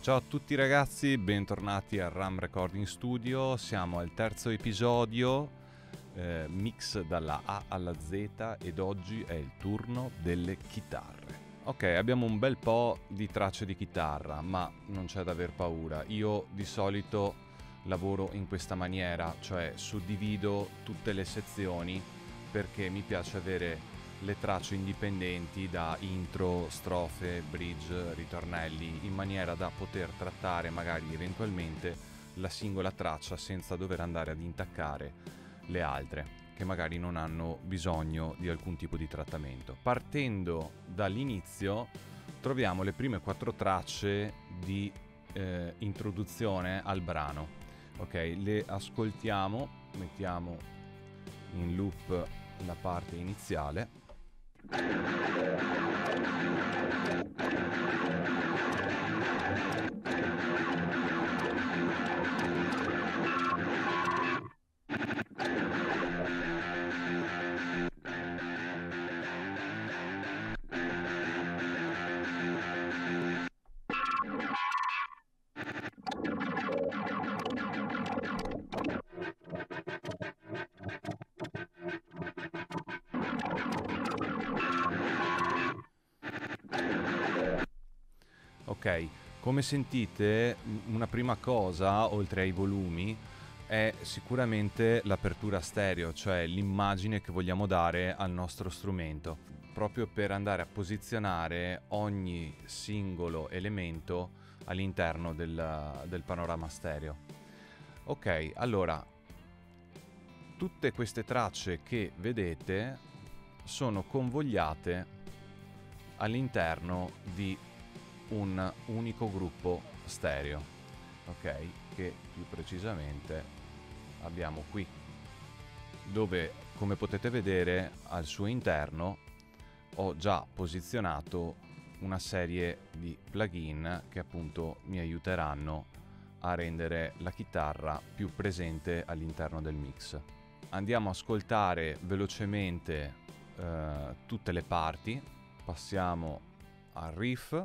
Ciao a tutti ragazzi, bentornati al RAM Recording Studio. Siamo al terzo episodio, mix dalla A alla Z, ed oggi è il turno delle chitarre. Ok, abbiamo un bel po' di tracce di chitarra, ma non c'è da aver paura. Io di solito lavoro in questa maniera, cioè suddivido tutte le sezioni perché mi piace avere le tracce indipendenti da intro, strofe, bridge, ritornelli, in maniera da poter trattare magari eventualmente la singola traccia senza dover andare ad intaccare le altre che magari non hanno bisogno di alcun tipo di trattamento. Partendo dall'inizio troviamo le prime 4 tracce di introduzione al brano. Ok, le ascoltiamo, mettiamo in loop la parte iniziale. Ok, come sentite, una prima cosa, oltre ai volumi, è sicuramente l'apertura stereo, cioè l'immagine che vogliamo dare al nostro strumento, proprio per andare a posizionare ogni singolo elemento all'interno del panorama stereo. Ok, allora, tutte queste tracce che vedete sono convogliate all'interno di un unico gruppo stereo, ok, che più precisamente abbiamo qui, dove, come potete vedere, al suo interno ho già posizionato una serie di plugin che appunto mi aiuteranno a rendere la chitarra più presente all'interno del mix. Andiamo a ascoltare velocemente tutte le parti, passiamo al riff.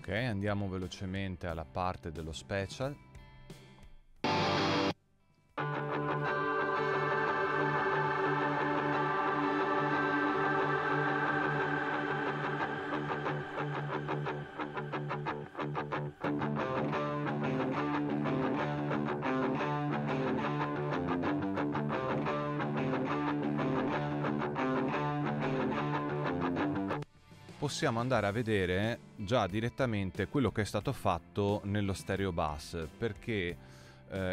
Ok, andiamo velocemente alla parte dello special. Possiamo andare a vedere già direttamente quello che è stato fatto nello stereo bus, perché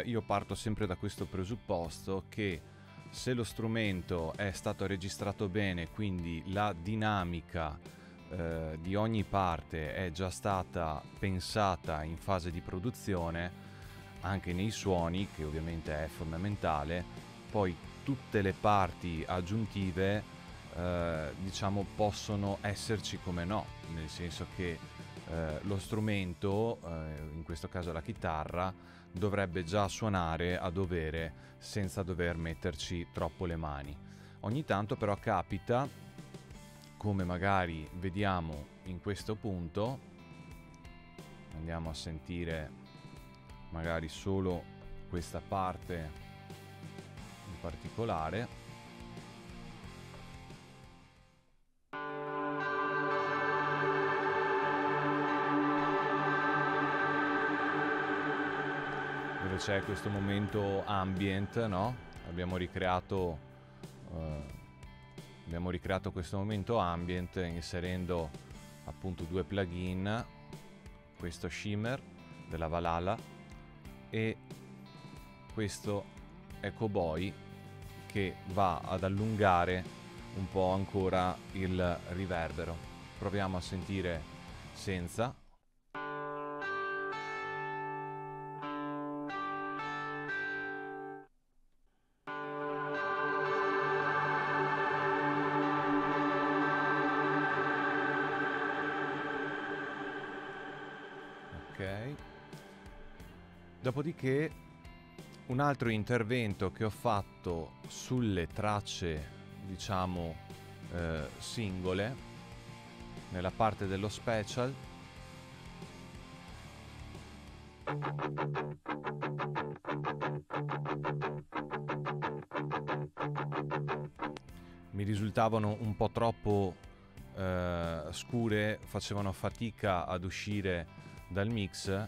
io parto sempre da questo presupposto che se lo strumento è stato registrato bene, quindi la dinamica di ogni parte è già stata pensata in fase di produzione, anche nei suoni, che ovviamente è fondamentale, poi tutte le parti aggiuntive diciamo possono esserci come no, nel senso che lo strumento, in questo caso la chitarra, dovrebbe già suonare a dovere senza dover metterci troppo le mani. Ogni tanto però capita, come magari vediamo in questo punto. Andiamo a sentire magari solo questa parte in particolare. Dove c'è questo momento ambient, no? Abbiamo ricreato questo momento ambient inserendo appunto 2 plugin, questo shimmer della Valhalla e questo Echo Boy, che va ad allungare un po' ancora il riverbero. Proviamo a sentire senza. Ok. Dopodiché un altro intervento che ho fatto sulle tracce, diciamo, singole, nella parte dello special, mi risultavano un po' troppo scure, facevano fatica ad uscire dal mix.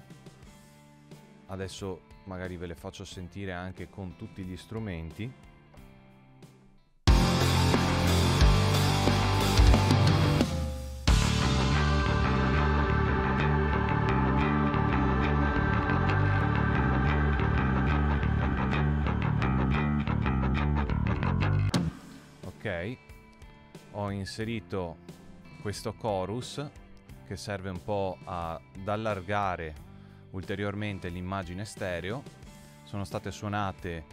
Adesso magari ve le faccio sentire anche con tutti gli strumenti. Ok, ho inserito questo chorus che serve un po' ad allargare ulteriormente l'immagine stereo. Sono state suonate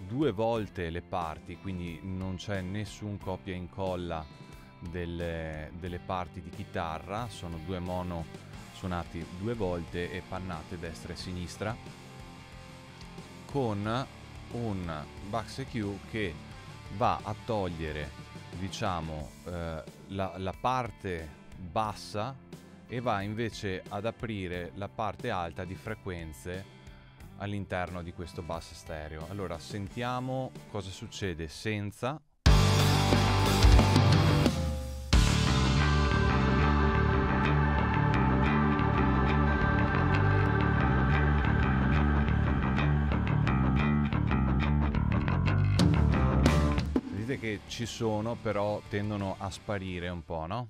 2 volte le parti, quindi non c'è nessun copia e incolla delle parti di chitarra, sono 2 mono suonati 2 volte e pannate destra e sinistra, con un Bax EQ che va a togliere, diciamo, la parte bassa e va invece ad aprire la parte alta di frequenze all'interno di questo bus stereo. Allora sentiamo cosa succede senza. Vedete che ci sono, però tendono a sparire un po', no?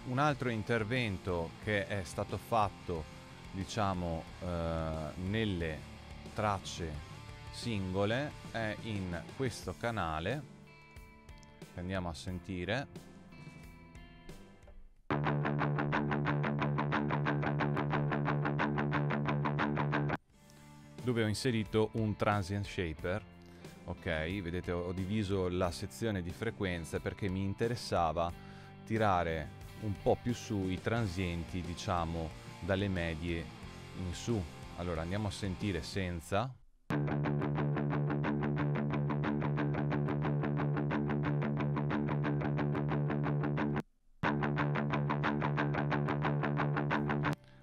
Un altro intervento che è stato fatto, diciamo, nelle tracce singole è in questo canale che andiamo a sentire. Dove ho inserito un transient shaper. Ok, vedete, ho diviso la sezione di frequenze perché mi interessava tirare un po' più su i transienti, diciamo, dalle medie in su. Allora andiamo a sentire senza.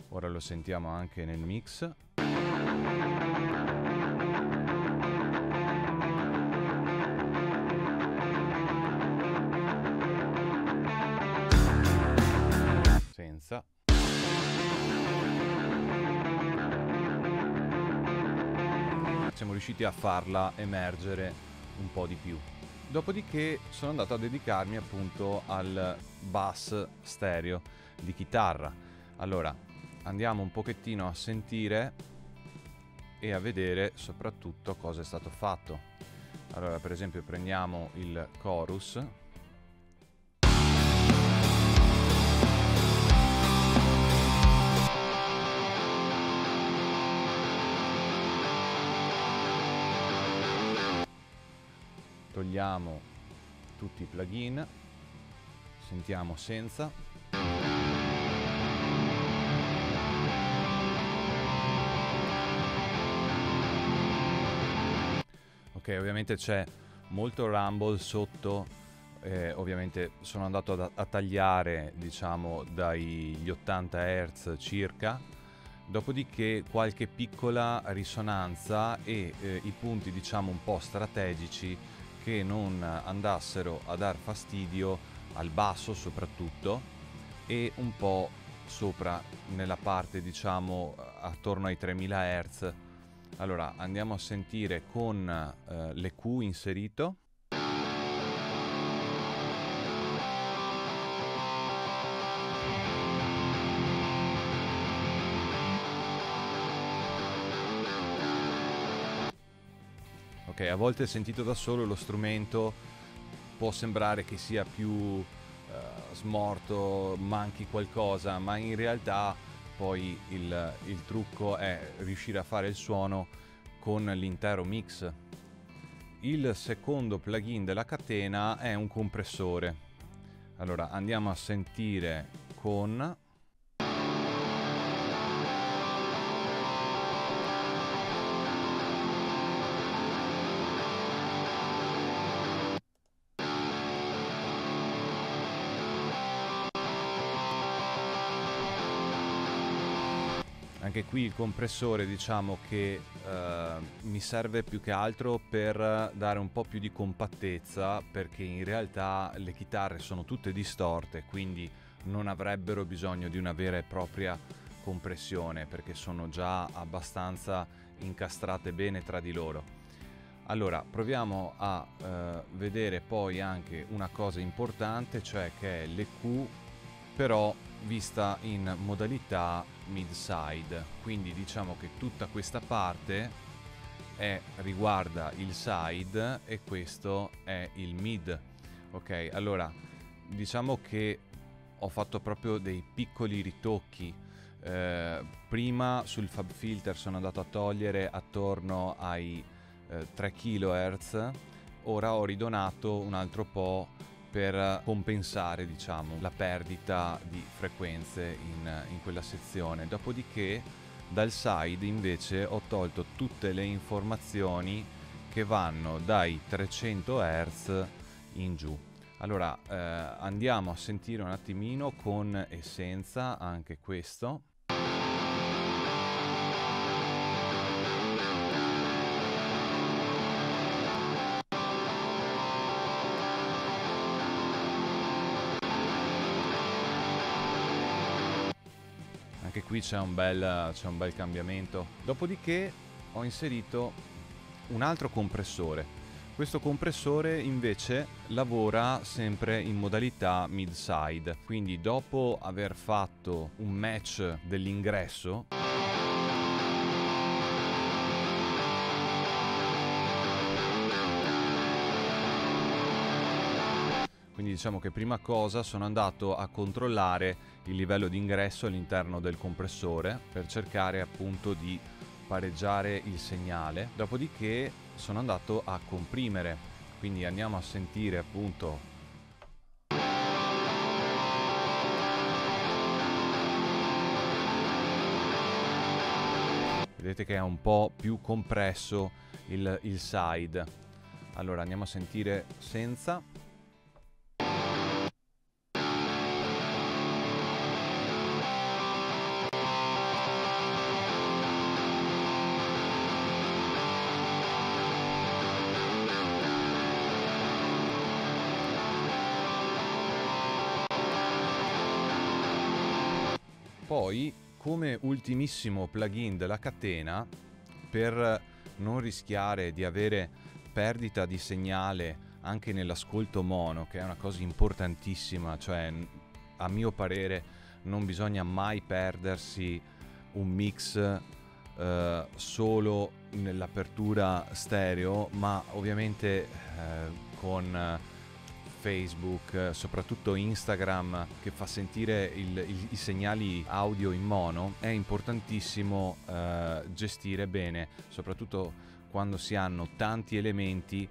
Ora lo sentiamo anche nel mix. Senza. Siamo riusciti a farla emergere un po' di più. Dopodiché sono andato a dedicarmi appunto al bass stereo di chitarra. Allora andiamo un pochettino a sentire e a vedere soprattutto cosa è stato fatto. Allora per esempio prendiamo il chorus. Togliamo tutti i plugin, sentiamo senza. Ok, ovviamente c'è molto rumble sotto, ovviamente sono andato a tagliare, diciamo, dagli 80 Hz circa, dopodiché qualche piccola risonanza e i punti, diciamo, un po' strategici che non andassero a dar fastidio al basso soprattutto, e un po' sopra nella parte, diciamo, attorno ai 3000 Hz. Allora andiamo a sentire con l'EQ inserito. Ok, a volte sentito da solo lo strumento può sembrare che sia più smorto, manchi qualcosa, ma in realtà poi il trucco è riuscire a fare il suono con l'intero mix. Il secondo plugin della catena è un compressore. Allora andiamo a sentire con... Anche qui il compressore, diciamo che mi serve più che altro per dare un po' più di compattezza, perché in realtà le chitarre sono tutte distorte, quindi non avrebbero bisogno di una vera e propria compressione, perché sono già abbastanza incastrate bene tra di loro. Allora proviamo a vedere poi anche una cosa importante, cioè che è l'EQ, però vista in modalità mid-side, quindi diciamo che tutta questa parte riguarda il side e questo è il mid. Ok, allora diciamo che ho fatto proprio dei piccoli ritocchi. Prima sul FabFilter sono andato a togliere attorno ai 3 kHz, ora ho ridonato un altro po' per compensare, diciamo, la perdita di frequenze in quella sezione. Dopodiché dal side invece ho tolto tutte le informazioni che vanno dai 300 Hz in giù. Allora andiamo a sentire un attimino con e senza anche questo. Anche qui c'è un bel cambiamento. Dopodiché ho inserito un altro compressore. Questo compressore invece lavora sempre in modalità mid-side, quindi dopo aver fatto un match dell'ingresso, quindi diciamo che prima cosa sono andato a controllare il livello di ingresso all'interno del compressore per cercare appunto di pareggiare il segnale. Dopodiché sono andato a comprimere, quindi andiamo a sentire appunto vedete che è un po' più compresso il side. Allora andiamo a sentire senza. Poi, come ultimissimo plugin della catena, per non rischiare di avere perdita di segnale anche nell'ascolto mono, che è una cosa importantissima, cioè a mio parere non bisogna mai perdersi un mix solo nell'apertura stereo, ma ovviamente con Facebook, soprattutto Instagram, che fa sentire i segnali audio in mono, è importantissimo gestire bene, soprattutto quando si hanno tanti elementi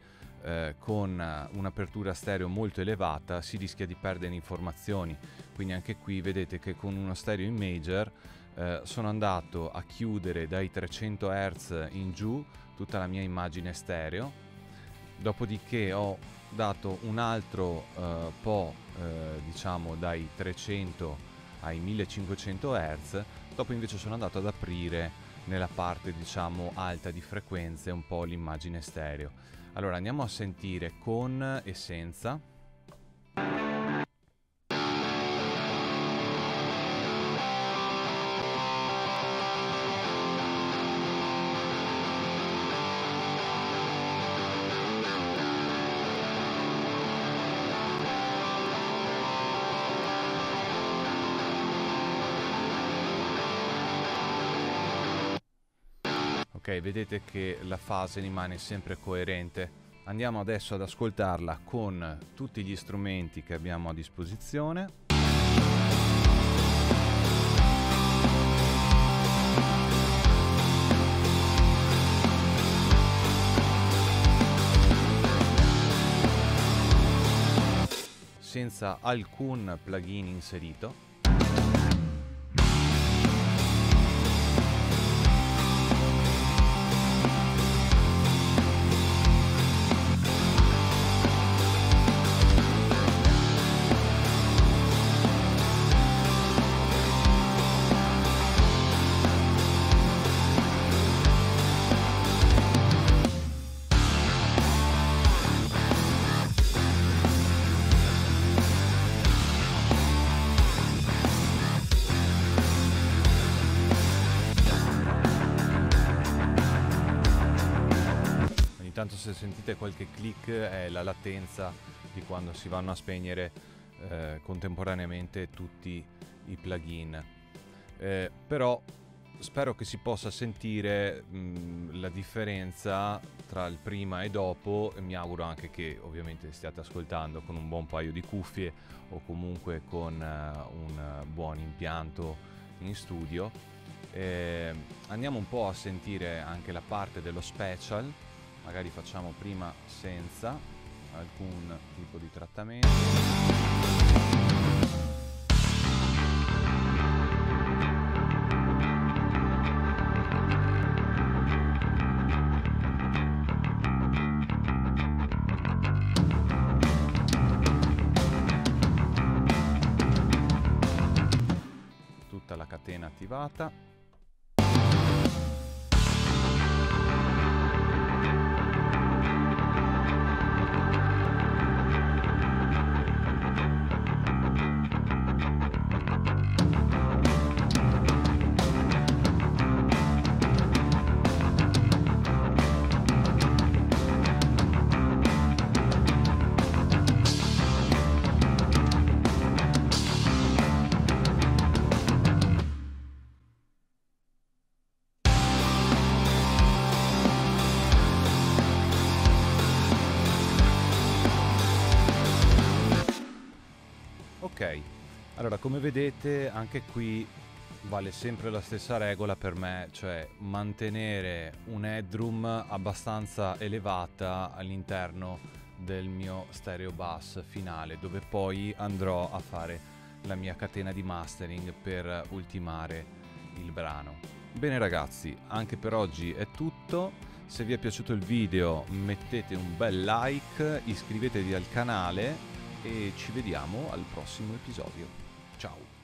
con un'apertura stereo molto elevata si rischia di perdere informazioni. Quindi anche qui vedete che con uno stereo imager sono andato a chiudere dai 300 Hz in giù tutta la mia immagine stereo, dopodiché ho dato un altro po' diciamo dai 300 ai 1500 Hz, dopo invece sono andato ad aprire nella parte diciamo alta di frequenze un po' l'immagine stereo. Allora andiamo a sentire con e senza. Ok, vedete che la fase rimane sempre coerente. Andiamo adesso ad ascoltarla con tutti gli strumenti che abbiamo a disposizione. Senza alcun plugin inserito. Tanto se sentite qualche click è la latenza di quando si vanno a spegnere contemporaneamente tutti i plugin. Però spero che si possa sentire la differenza tra il prima e dopo, e mi auguro anche che ovviamente stiate ascoltando con un buon paio di cuffie o comunque con un buon impianto in studio. Andiamo un po' a sentire anche la parte dello special. Magari facciamo prima senza alcun tipo di trattamento. Tutta la catena attivata. Ok, allora come vedete anche qui vale sempre la stessa regola per me, cioè mantenere un headroom abbastanza elevata all'interno del mio stereo bus finale, dove poi andrò a fare la mia catena di mastering per ultimare il brano. Bene ragazzi, anche per oggi è tutto. Se vi è piaciuto il video mettete un bel like, iscrivetevi al canale e ci vediamo al prossimo episodio. Ciao!